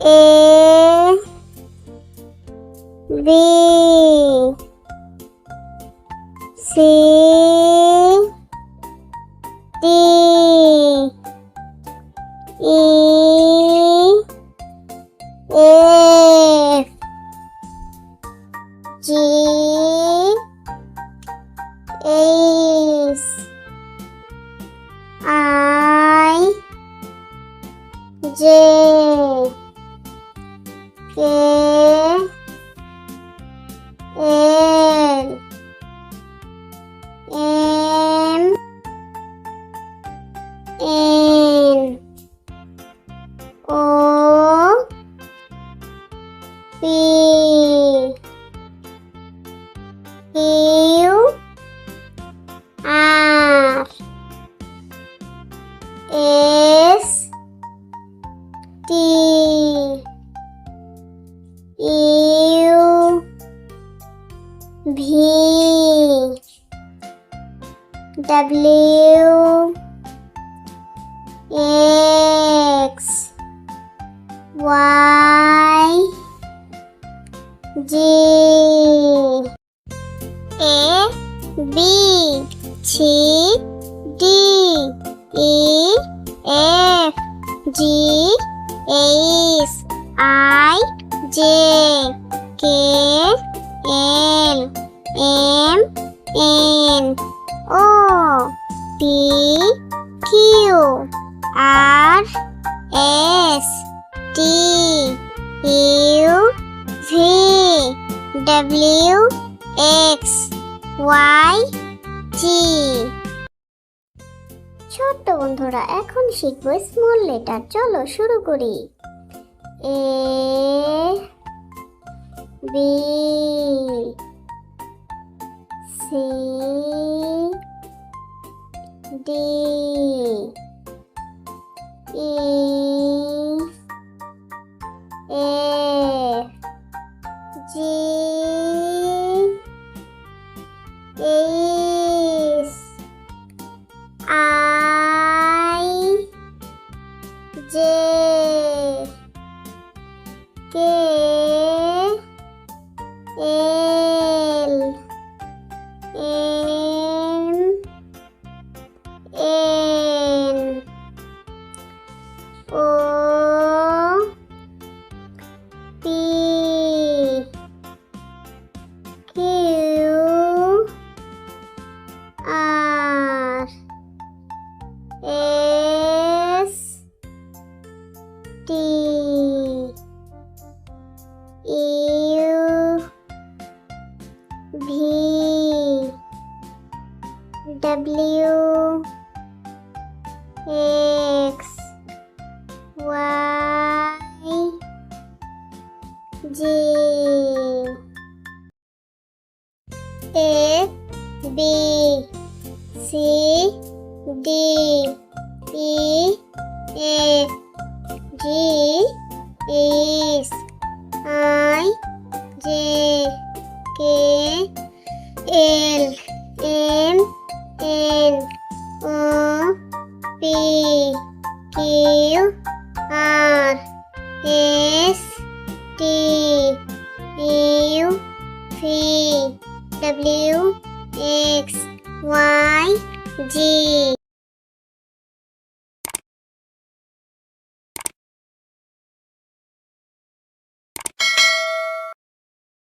A B C D E F G H I J K L M N O P Q R S T U V W X Y Z A B C D E F G H I J K L M N O P Q R S T U V W X Y Z। ছোট্ট বন্ধুরা, এখন শিখবো small letter. চলো শুরু করি। A B C D E F G H I J K L M N O P Q R S T U V W X Y Z A B C D E F G H I J K L M N O P Q R S T U V W X Y Z।